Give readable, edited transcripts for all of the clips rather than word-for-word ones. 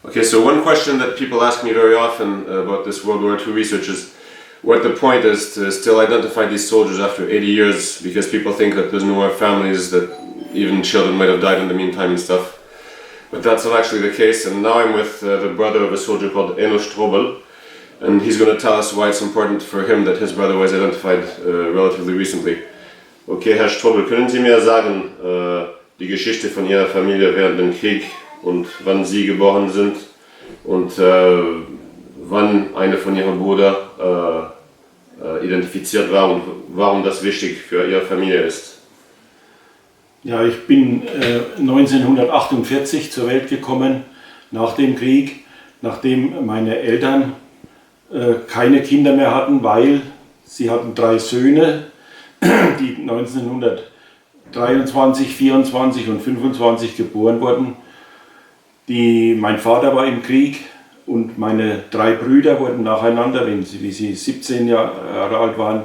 Okay, so one question that people ask me very often about this World War II research is what the point is to still identify these soldiers after 80 years, because people think that there's no more families, that even children might have died in the meantime and stuff. But that's not actually the case, and now I'm with the brother of a soldier called Eno Strobel, and he's going to tell us why it's important for him that his brother was identified relatively recently. Okay, Herr Strobel, können Sie mir sagen, die Geschichte von Ihrer Familie während dem Krieg und wann Sie geboren sind und wann einer von Ihren Brüdern identifiziert war und warum das wichtig für Ihre Familie ist? Ja, ich bin 1948 zur Welt gekommen, nach dem Krieg, nachdem meine Eltern keine Kinder mehr hatten, weil sie hatten 3 Söhne, die 1923, 24 und 25 geboren wurden. Mein Vater war im Krieg und meine 3 Brüder wurden nacheinander, wie sie 17 Jahre alt waren,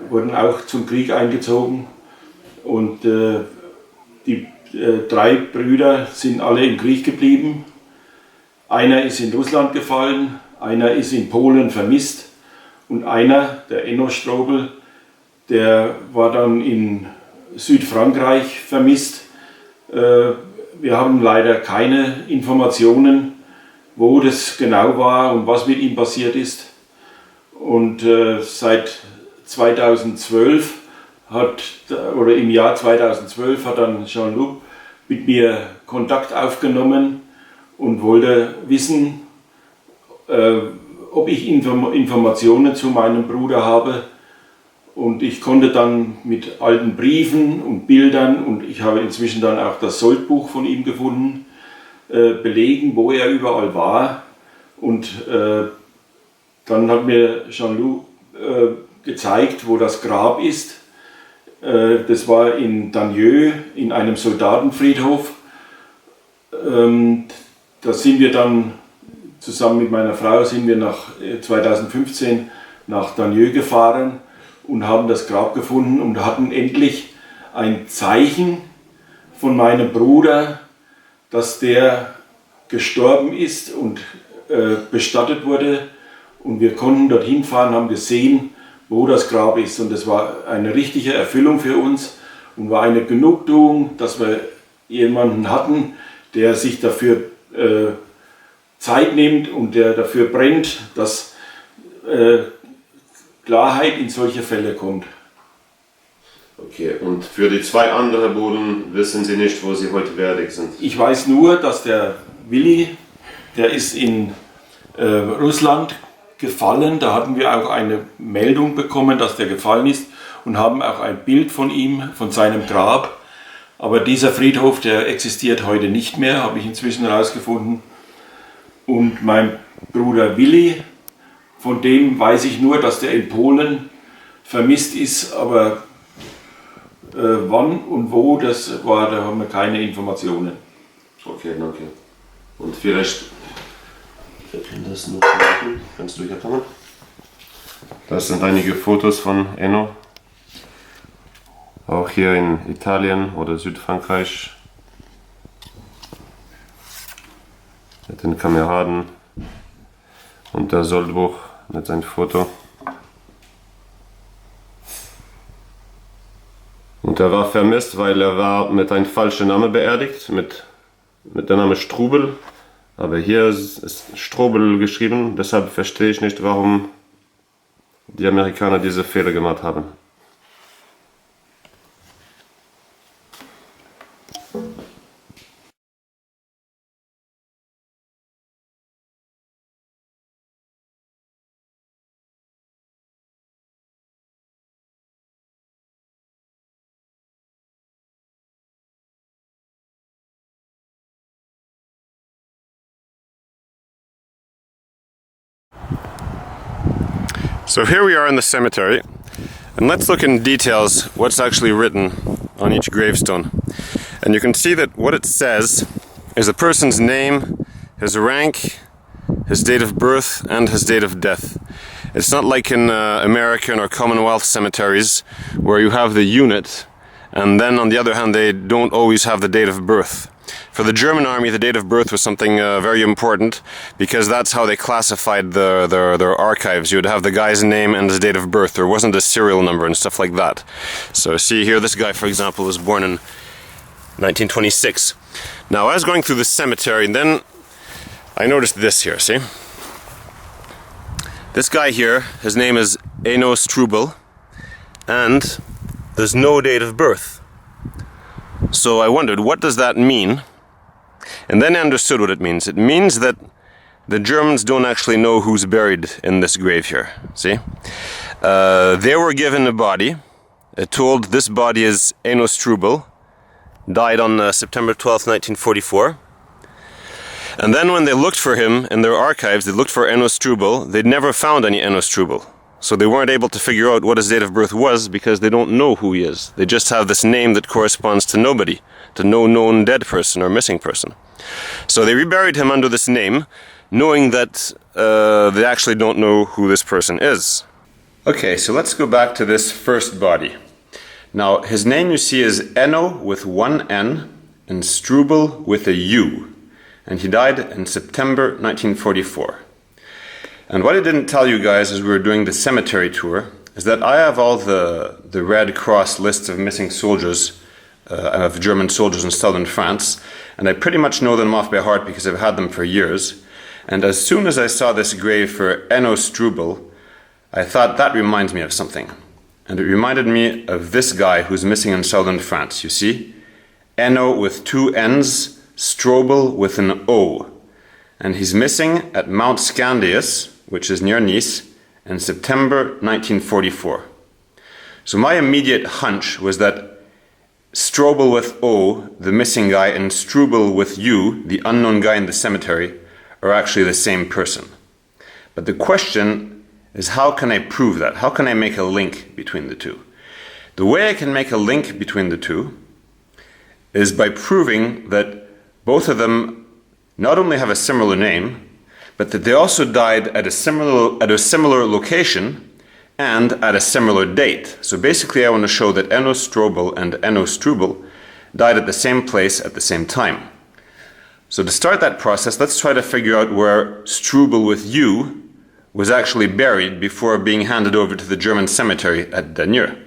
wurden auch zum Krieg eingezogen. Und die 3 Brüder sind alle im Krieg geblieben. Einer ist in Russland gefallen, einer ist in Polen vermisst und einer, der Eno Strobel, der war dann in Südfrankreich vermisst. Wir haben leider keine Informationen, wo das genau war und was mit ihm passiert ist. Und seit 2012 im Jahr 2012 hat dann Jean-loup mit mir Kontakt aufgenommen und wollte wissen, ob ich Informationen zu meinem Bruder habe. Und ich konnte dann mit alten Briefen und Bildern, und ich habe inzwischen dann auch das Soldbuch von ihm gefunden, belegen, wo er überall war. Und dann hat mir Jean-loup gezeigt, wo das Grab ist. Das war in Dagneux, in einem Soldatenfriedhof. Da sind wir dann zusammen mit meiner Frau 2015 nach Dagneux gefahren und haben das Grab gefunden und hatten endlich ein Zeichen von meinem Bruder, dass der gestorben ist und bestattet wurde. Und wir konnten dorthin fahren, haben gesehen, wo das Grab ist. Und das war eine richtige Erfüllung für uns und war eine Genugtuung, dass wir jemanden hatten, der sich dafür Zeit nimmt und der dafür brennt, dass Klarheit in solche Fälle kommt. Okay, und für die 2 anderen Brüder wissen Sie nicht, wo sie heute beerdigt sind? Ich weiß nur, dass der Willi, der ist in Russland gefallen. Da hatten wir auch eine Meldung bekommen, dass der gefallen ist und haben auch ein Bild von ihm, von seinem Grab. Aber dieser Friedhof, der existiert heute nicht mehr, habe ich inzwischen herausgefunden. Und mein Bruder Willi, von dem weiß ich nur, dass der in Polen vermisst ist, aber wann und wo das war, da haben wir keine Informationen. Okay, danke. Und vielleicht, wir können das noch machen. Kannst du hier kommen? Das sind einige Fotos von Eno. Auch hier in Italien oder Südfrankreich. Mit den Kameraden. Und der Soldbuch mit seinem Foto. Und er war vermisst, weil er war mit einem falschen Namen beerdigt, mit der Name Strubel. Aber hier ist Strobel geschrieben, deshalb verstehe ich nicht, warum die Amerikaner diese Fehler gemacht haben. So here we are in the cemetery, and let's look in details what's actually written on each gravestone. And you can see that what it says is a person's name, his rank, his date of birth, and his date of death. It's not like in American or Commonwealth cemeteries where you have the unit, and then on the other hand they don't always have the date of birth. For the German army, the date of birth was something very important, because that's how they classified their archives. You would have the guy's name and his date of birth. There wasn't a serial number and stuff like that. So see here, this guy, for example, was born in 1926. Now, I was going through the cemetery, and then I noticed this here, see? This guy here, his name is Eno Strubel, and there's no date of birth. So I wondered, what does that mean? And then I understood what it means. It means that the Germans don't actually know who's buried in this grave here, see? They were given a body, told this body is Eno Strubel, died on September 12th, 1944. And then when they looked for him in their archives, they looked for Eno Strubel, they'd never found any Eno Strubel. So they weren't able to figure out what his date of birth was, because they don't know who he is. They just have this name that corresponds to nobody, to no known dead person or missing person. So they reburied him under this name, knowing that they actually don't know who this person is. Okay, so let's go back to this first body. Now, his name you see is Eno with one N and Strubel with a U. And he died in September 1944. And what I didn't tell you guys as we were doing the cemetery tour is that I have all the Red Cross lists of missing soldiers, of German soldiers in southern France, and I pretty much know them off by heart because I've had them for years. And as soon as I saw this grave for Eno Strubel, I thought that reminds me of something. And it reminded me of this guy who's missing in southern France, you see? Eno with two N's, Strobel with an O. And he's missing at Mount Scandius, which is near Nice, in September 1944. So my immediate hunch was that Strobel with O, the missing guy, and Strubel with U, the unknown guy in the cemetery, are actually the same person. But the question is, how can I prove that? How can I make a link between the two? The way I can make a link between the two is by proving that both of them not only have a similar name, but that they also died at a similar location and at a similar date. So basically I want to show that Eno Strobel and Eno Strubel died at the same place at the same time. So to start that process, let's try to figure out where Strubel with U was actually buried before being handed over to the German cemetery at Dagneux.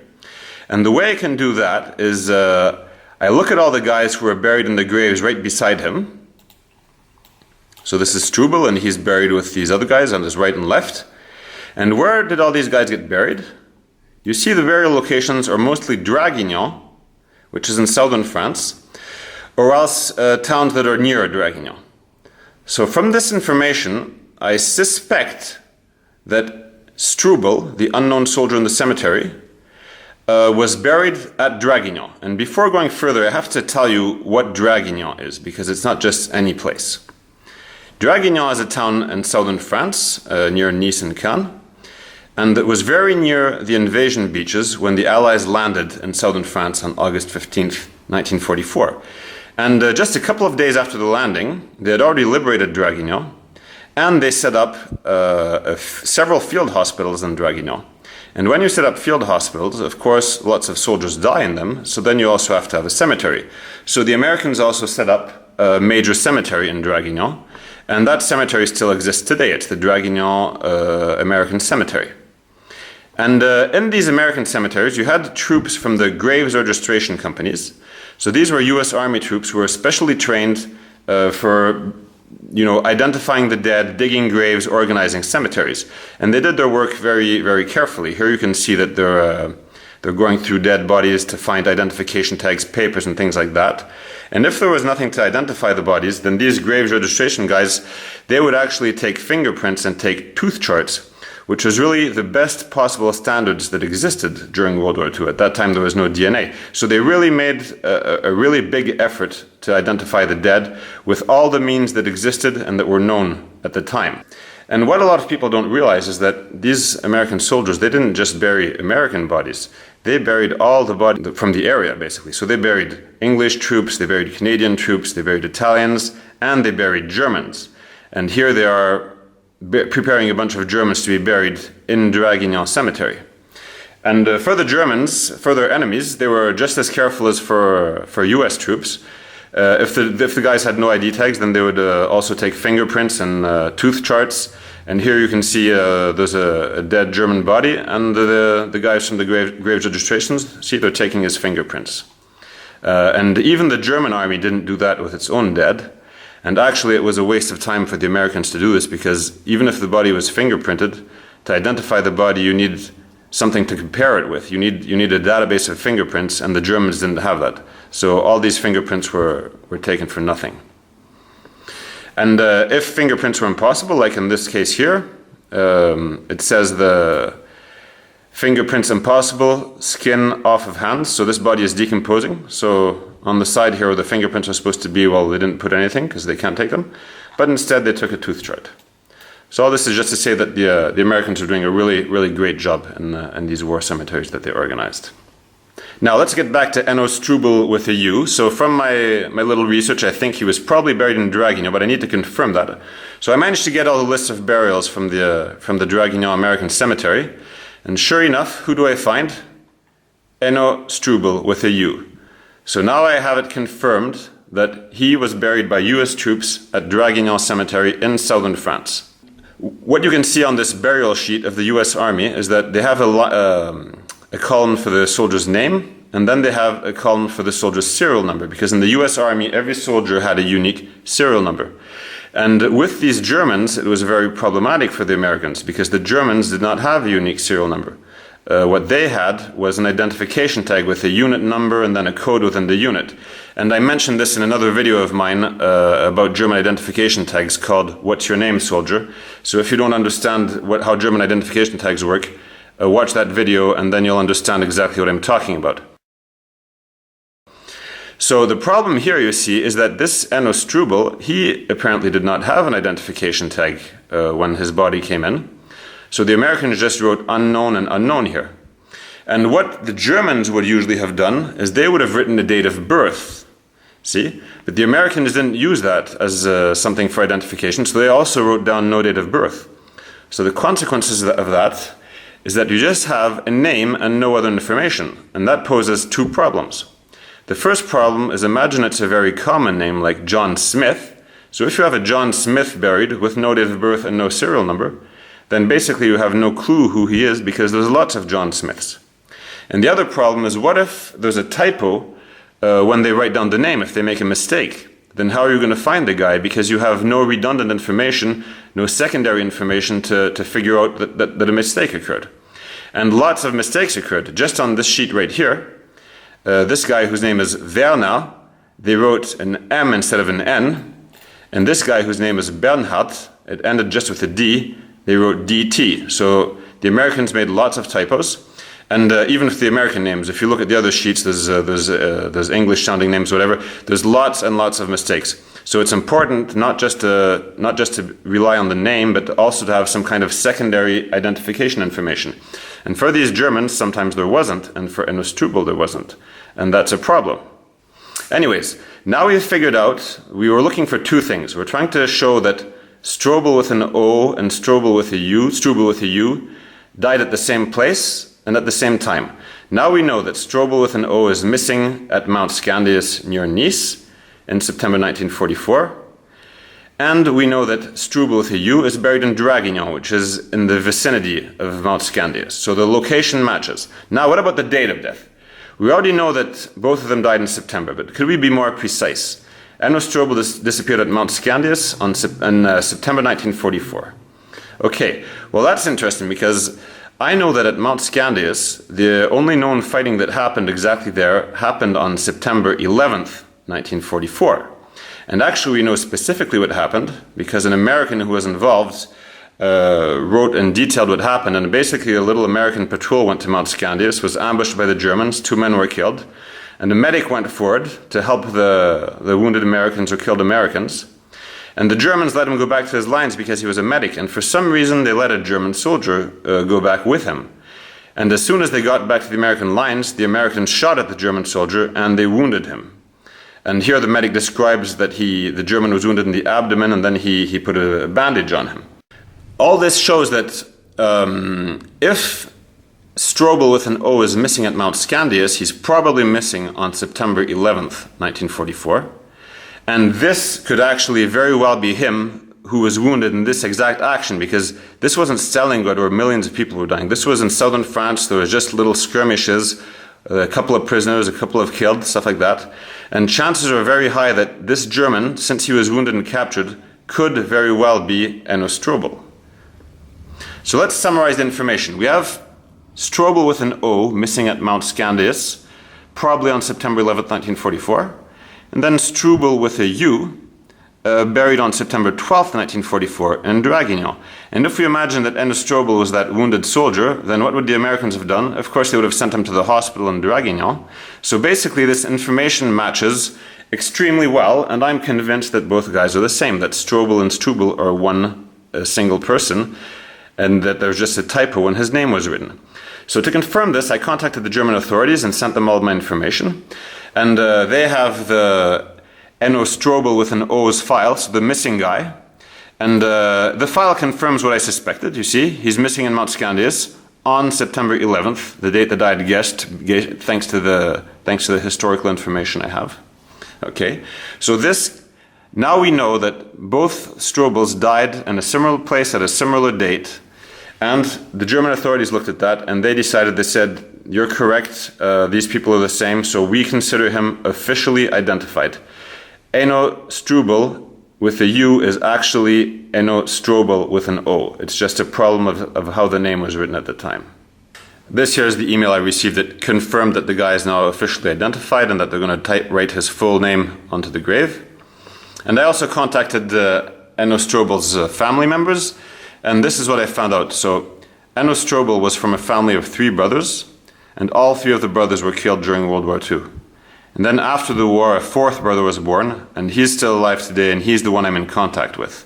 And the way I can do that is I look at all the guys who are buried in the graves right beside him. So this is Strubel, and he's buried with these other guys on his right and left. And where did all these guys get buried? You see the burial locations are mostly Draguignan, which is in southern France, or else towns that are near Draguignan. So from this information, I suspect that Strubel, the unknown soldier in the cemetery, was buried at Draguignan. And before going further, I have to tell you what Draguignan is, because it's not just any place. Draguignan is a town in southern France, near Nice and Cannes, and it was very near the invasion beaches when the Allies landed in southern France on August 15th, 1944. And just a couple of days after the landing, they had already liberated Draguignan, and they set up several field hospitals in Draguignan. And when you set up field hospitals, of course, lots of soldiers die in them, so then you also have to have a cemetery. So the Americans also set up a major cemetery in Draguignan, and that cemetery still exists today. It's the Draguignan American Cemetery. And in these American cemeteries, you had troops from the graves registration companies. So these were US Army troops who were specially trained for identifying the dead, digging graves, organizing cemeteries. And they did their work very, very carefully. Here you can see that they're going through dead bodies to find identification tags, papers, and things like that. And if there was nothing to identify the bodies, then these graves registration guys, they would actually take fingerprints and take tooth charts, which was really the best possible standards that existed during World War II. At that time, there was no DNA. So they really made a really big effort to identify the dead with all the means that existed and that were known at the time. And what a lot of people don't realize is that these American soldiers, they didn't just bury American bodies. They buried all the bodies from the area, basically. So they buried English troops, they buried Canadian troops, they buried Italians, and they buried Germans. And here they are preparing a bunch of Germans to be buried in Draguignan Cemetery. And for the Germans, for their enemies, they were just as careful as for US troops. If the guys had no ID tags, then they would also take fingerprints and tooth charts. And here you can see there's a dead German body, and the guys from the graves registrations, see, they're taking his fingerprints. And even the German army didn't do that with its own dead. And actually it was a waste of time for the Americans to do this, because even if the body was fingerprinted, to identify the body you need something to compare it with. You need a database of fingerprints, and the Germans didn't have that. So all these fingerprints were taken for nothing. And if fingerprints were impossible, like in this case here, it says the fingerprints impossible, skin off of hands. So this body is decomposing. So on the side here where the fingerprints are supposed to be, well, they didn't put anything because they can't take them. But instead they took a tooth chart. So all this is just to say that the Americans are doing a really, really great job in these war cemeteries that they organized. Now let's get back to Eno Strubel with a U. So from my little research, I think he was probably buried in Draguignan, but I need to confirm that. So I managed to get all the lists of burials from the Draguignan American Cemetery. And sure enough, who do I find? Eno Strubel with a U. So now I have it confirmed that he was buried by US troops at Draguignan Cemetery in southern France. What you can see on this burial sheet of the US Army is that they have a column for the soldier's name, and then they have a column for the soldier's serial number, because in the US Army every soldier had a unique serial number. And with these Germans it was very problematic for the Americans, because the Germans did not have a unique serial number. What they had was an identification tag with a unit number and then a code within the unit. And I mentioned this in another video of mine about German identification tags called What's Your Name, Soldier? So if you don't understand how German identification tags work, watch that video and then you'll understand exactly what I'm talking about. So the problem here, you see, is that this Eno Strubel, he apparently did not have an identification tag when his body came in. So the Americans just wrote unknown and unknown here. And what the Germans would usually have done is they would have written the date of birth. See? But the Americans didn't use that as something for identification, so they also wrote down no date of birth. So the consequences of that is that you just have a name and no other information. And that poses two problems. The first problem is, imagine it's a very common name like John Smith. So if you have a John Smith buried with no date of birth and no serial number, then basically you have no clue who he is, because there's lots of John Smiths. And the other problem is, what if there's a typo when they write down the name, if they make a mistake? Then how are you going to find the guy? Because you have no redundant information, no secondary information to figure out that a mistake occurred. And lots of mistakes occurred. Just on this sheet right here, this guy whose name is Werner, they wrote an M instead of an N. And this guy whose name is Bernhard, it ended just with a D, they wrote DT. So the Americans made lots of typos. And even with the American names, if you look at the other sheets, there's English sounding names, whatever, there's lots and lots of mistakes. So it's important not just to rely on the name, but also to have some kind of secondary identification information. And for these Germans, sometimes there wasn't, and for Eno Strubel there wasn't. And that's a problem. Anyways, now we've figured out, we were looking for two things. We're trying to show that Strobel with an O and Strobel with a U, died at the same place and at the same time. Now we know that Strobel with an O is missing at Mount Scandius near Nice in September 1944. And we know that Strobel with a U is buried in Draguignan, which is in the vicinity of Mount Scandius. So the location matches. Now what about the date of death? We already know that both of them died in September, but could we be more precise? Eno Strobel disappeared at Mount Scandius in September 1944. Okay, well that's interesting, because I know that at Mount Scandius, the only known fighting that happened exactly there happened on September 11th, 1944. And actually we know specifically what happened, because an American who was involved wrote and detailed what happened. And basically a little American patrol went to Mount Scandius, was ambushed by the Germans, 2 men were killed. And the medic went forward to help the wounded Americans or killed Americans. And the Germans let him go back to his lines because he was a medic. And for some reason, they let a German soldier go back with him. And as soon as they got back to the American lines, the Americans shot at the German soldier and they wounded him. And here the medic describes that the German was wounded in the abdomen, and then he put a bandage on him. All this shows that if Strobel with an O is missing at Mount Scandius, he's probably missing on September 11th, 1944. And this could actually very well be him who was wounded in this exact action, because this wasn't Stalingrad where millions of people were dying. This was in southern France. There was just little skirmishes, a couple of prisoners, a couple of killed, stuff like that. And chances are very high that this German, since he was wounded and captured, could very well be Eno Strobel. So let's summarize the information. We have Strobel with an O missing at Mount Scandius, probably on September 11th, 1944. And then Strobel with a U, buried on September 12th, 1944 in Draguignan. And if we imagine that Eno Strobel was that wounded soldier, then what would the Americans have done? Of course, they would have sent him to the hospital in Draguignan. So basically, this information matches extremely well, and I'm convinced that both guys are the same, that Strobel and Strobel are one single person, and that there's just a typo when his name was written. So to confirm this, I contacted the German authorities and sent them all my information. And they have the Eno Strobel with an O's file, so the missing guy. And the file confirms what I suspected, you see. He's missing in Mount Scandius on September 11th, the date that I had guessed, thanks to the historical information I have. Okay, so now we know that both Strobels died in a similar place at a similar date, and the German authorities looked at that and they decided, they said, you're correct, these people are the same, so we consider him officially identified. Eno Strobel with a U is actually Eno Strobel with an O. It's just a problem of how the name was written at the time. This here is the email I received that confirmed that the guy is now officially identified and that they're going to write his full name onto the grave. And I also contacted Eno Strobel's family members, and this is what I found out. So Eno Strobel was from a family of 3 brothers, and all 3 of the brothers were killed during World War II. And then after the war, a 4th brother was born, and he's still alive today, and he's the one I'm in contact with.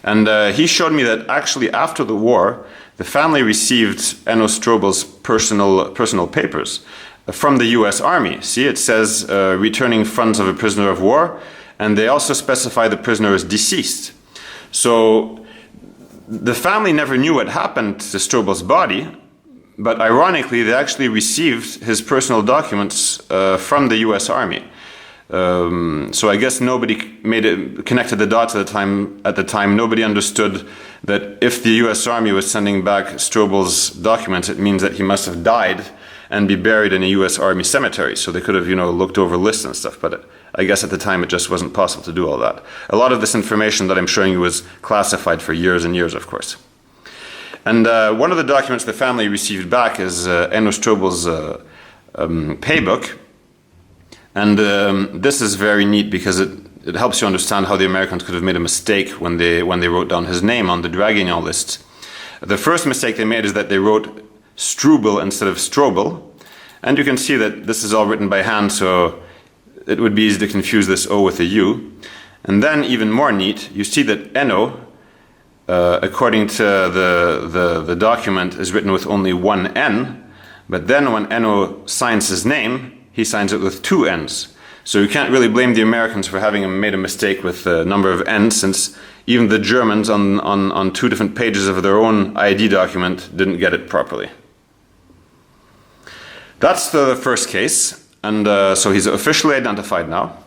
And he showed me that actually after the war, the family received Eno Strobel's personal papers from the US Army. See, it says returning funds of a prisoner of war, and they also specify the prisoner is deceased. So the family never knew what happened to Strobel's body, but ironically, they actually received his personal documents from the US Army. So I guess nobody connected the dots at the time. Nobody understood that if the US Army was sending back Strobel's documents, it means that he must have died and be buried in a US Army cemetery. So they could have, looked over lists and stuff, but I guess at the time it just wasn't possible to do all that. A lot of this information that I'm showing you was classified for years and years, of course. And one of the documents the family received back is Eno Strobel's paybook. And this is very neat because it helps you understand how the Americans could have made a mistake when they wrote down his name on the Draguignan list. The first mistake they made is that they wrote Strobel instead of Strobel. And you can see that this is all written by hand, so it would be easy to confuse this O with a U. And then, even more neat, you see that Eno, according to the document, is written with only one N, but then when Eno signs his name, he signs it with 2 N's. So you can't really blame the Americans for having made a mistake with the number of N's, since even the Germans on 2 different pages of their own ID document didn't get it properly. That's the first case, and so he's officially identified now.